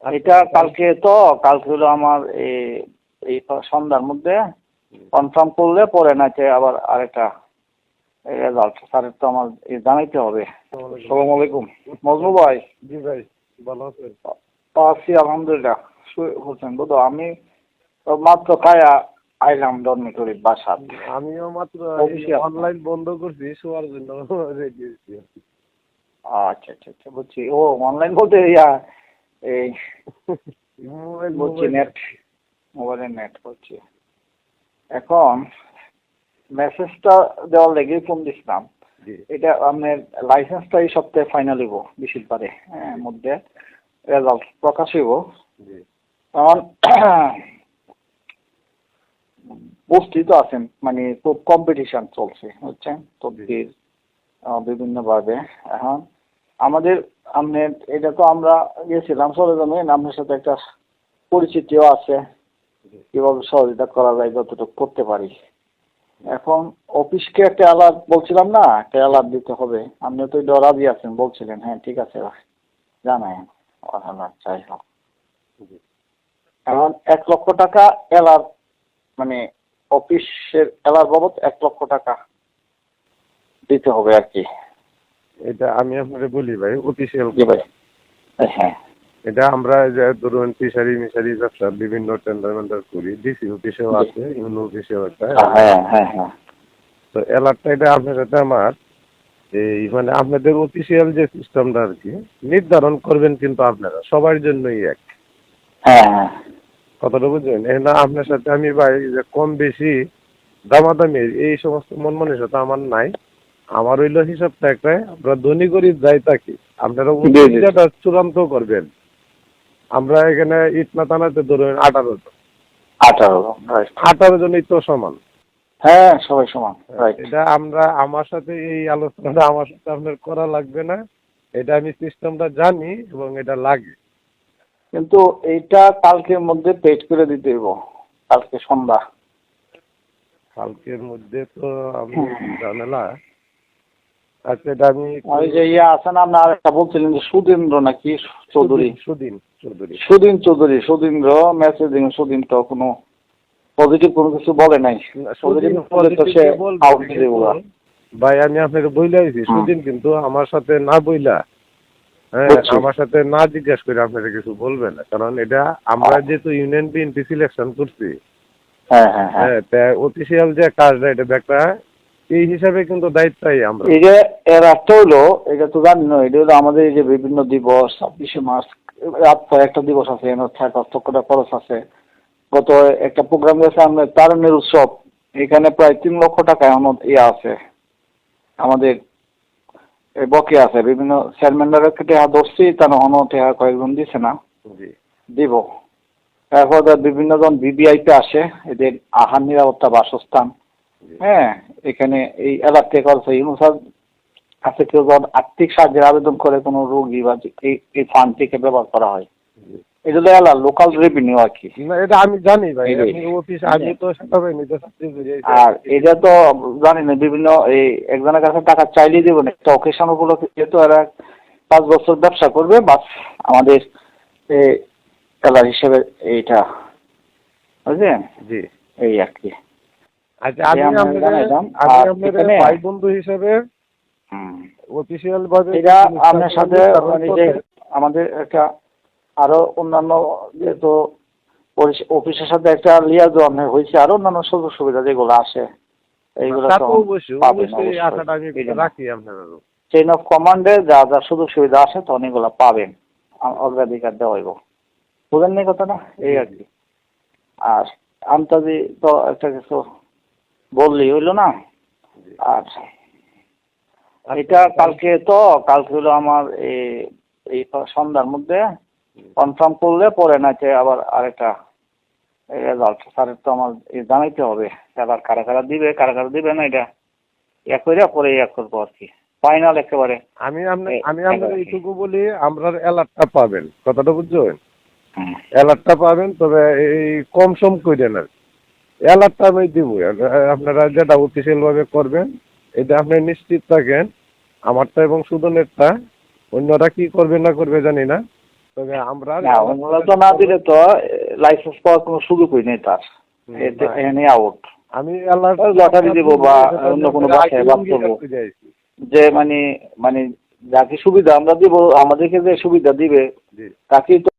এটা কালকে হলো আমার এই সন্ধ্যার মধ্যে কনফার্ম করলে পরে নাকি আবার আরেকটা রেজাল্ট স্যারের তো আমার জানাইতে হবে। আসসালামু আলাইকুম মজনু ভাই। জি ভাই, ভালো আছেন? আছি আলহামদুলিল্লাহ। বলছেন বুধ আমি মাত্র খায়া আইলাম ডরমিটরি বাসা। আমিও মাত্র অনলাইন বন্ধ করছি, শোয়ার জন্য রেডি হয়েছি। আচ্ছা আচ্ছা আচ্ছা বুঝছি। ও অনলাইন বলতে এই বলছি নেট, মোবাইলের নেট বলছি। এখন মেসেজটা দেওয়ার লেগে ফোন দিছিলাম। এটা আপনার লাইসেন্সটা এই সপ্তাহে ফাইনাল হইব বৃহস্পতিবারে মধ্যে রেজাল্ট প্রকাশ হইব। কারণ উপস্থিত আছেন মানে খুব কম্পিটিশন চলছে বুঝছেন তদবির বিভিন্নভাবে। এখন আমাদের আপনার এটা তো আমরা গিয়েছিলাম সরেজমিন, আপনার সাথে একটা পরিচিতিও আছে, কিভাবে সহযোগিতা করা যায় যতটুকু করতে পারি। এখন অফিসকে একটা অ্যালার্ট বলছিলাম না, একটা অ্যালার্ট দিতে হবে। আপনি তো রাজি আছেন বলছিলেন, হ্যাঁ ঠিক আছে জানাই যাই হোক। এখন 1 লক্ষ টাকা অ্যালার্ট মানে অফিসের অ্যালার্ট বাবদ 1 লক্ষ টাকা দিতে হবে আর কি। এটা আমি আপনাকে বলি ভাই, অফিসিয়াল ভাই। হ্যাঁ এটা আমরা যে ধরুন ফিশারি মিশারি ব্যবসা বিভিন্ন টেন্ডার করি, ডিসি অফিসেও আছে, ইউনো অফিসেও একটা। হ্যাঁ হ্যাঁ হ্যাঁ। তো অ্যালার্টটা এটা আপনার সাথে আমার এই মানে আপনাদের অফিসিয়াল যে সিস্টেমটা আর কি নির্ধারণ করবেন, কিন্তু আপনারা সবার জন্যই এক। হ্যাঁ হ্যাঁ। কথাটা বুঝলেন? না আপনার সাথে আমি ভাই যে কম বেশি দামাদামি এই সমস্ত মন মানসিকতা আমার নাই। আমার হইল হিসাবটা একটাই, আমরা ধনী গরিব যাই থাকি আপনারা উদ্যোগটা চূড়ান্ত করবেন। আমরা এখানে ইটনা থানাতে ধরুন 18 জন, 18 জনই তো সমান। হ্যাঁ সবাই সমান। এটা আমরা আমার সাথে এই আলোচনাটা আমার সাথে আপনার করা লাগবে না, এটা আমি সিস্টেমটা জানি এবং এটা লাগে। কিন্তু এইটা কালকের মধ্যে পেড করে দিতে হইব, কালকে সন্ধ্যা। কালকের মধ্যে তো আমি ঝামেলা। আচ্ছা এটা আমি ওই যে আছে না আপনার একটা বলছিলেন যে সুধীন্দ্র নাকি চৌধুরী, সুধীন্দ্র মেসেজিং, সুদিন তো কোনো পজিটিভ কোনো কিছু বলে নাই। ভাই আমি আপনাকে বইলে আইছি সুদিন, কিন্তু আমার সাথে না বইলা, হ্যাঁ আমার সাথে না জিজ্ঞাসা করে আপনাকে কিছু বলবে না। কারণ এটা আমরা যেহেতু ইউনিয়ন বিএনপি সিলেকশন করছি, হ্যাঁ অফিসিয়াল যে কাজটা এটা একটা এই হিসাবে কিন্তু দায়িত্বই আমরা। এই যে এর একটা হলো, এটা তো জানি না, এটা হলো আমাদের এই যে বিভিন্ন দিবস 26শে মার্চ একটা দিবস আছে, টাকা খরচ আছে। গত একটা প্রোগ্রাম গেছে আমাদের তারুণ্যের উৎসব, এখানে প্রায় 3 লক্ষ টাকা এমন আছে আমাদের বকে আছে। বিভিন্ন চেয়ারম্যানরা টেহা ধরছি, তার অন্য টেহা কয়েকজন দিছে না, দিব। তারপর বিভিন্ন জন ভিভিআইপি আসে, এদের আহার নিরাপত্তা বাসস্থান, হ্যাঁ এখানে এই এলাকা থেকে ইউনুসার কাছে কেউ যখন আর্থিক সাহায্যের আবেদন করে কোনো রোগী বা এই ফান্ড থেকে ব্যবহার করা হয়, এগুলো লোকাল রেভিনিউ আর কি। এটা আমি জানি ভাই, অফিস আমি তো আর এটা তো জানি না, বিভিন্ন এই একজনের কাছে টাকা চাইলেই দেবো না, একটা অকেশন উপলক্ষে যেহেতু এরা 5 বছর ব্যবসা করবে, বাস আমাদের এলার হিসেবে এইটা বুঝলেন এই আর কি। আচ্ছা আমি আপনাদের ভাই বন্ধু হিসেবে অফিসিয়াল ভাবে এটা আপনার সাথে আমাদের একটা আরো অন্যান্য যেহেতু অফিসের সাথে একটা লিয়াজন হয়েছে, আরো অন্যান্য সুযোগ সুবিধা যেগুলো আসে এইগুলো চেইন অফ কমান্ডে যা যা সুযোগ সুবিধা আসে তখন এগুলো পাবেন, অগ্রাধিকার দেওয়া হইব। বুঝেন নি কথাটা এই আর কি। আর আন্তাজি তো একটা কিছু বললি হইলো না। আর এটা কালকে হলো আমার এই সন্ধ্যার মধ্যে কনফার্ম করলে পরে নাকি আবার আরেকটা রেজাল্ট স্যারের তো আমার জানাইতে হবে। এবার কারা কারা দিবে না, এটা এক করে পরে এক করবো আর কি, ফাইনাল একেবারে। আমি আপনার এইটুকু বলি, আমরা অ্যালার্টটা পাবেন, কথাটা বুঝছেন? অ্যালার্টটা পাবেন, তবে এই কম সম করেন আর অ্যালার্টটা আমি দিব। আপনারা যেটা অফিসিয়াল ভাবে করবেন এটা আপনি নিশ্চিত থাকেন। আমারটা এবং সুদনেরটা, অন্যরা কি করবে না করবে জানি না, তবে আমরা না অনুমোদন তো না দিলে তো লাইসেন্স পাওয়ার কোনো সুযোগই নেই তার, এখানে আউট। আমি আল্লাহ লটারি দিব বা অন্য কোনো বাসায় বাদ করবো, যে মানে মানে যাকে সুবিধা আমরা দিব, আমাদেরকে যে সুবিধা দিবে জি তাকেই তো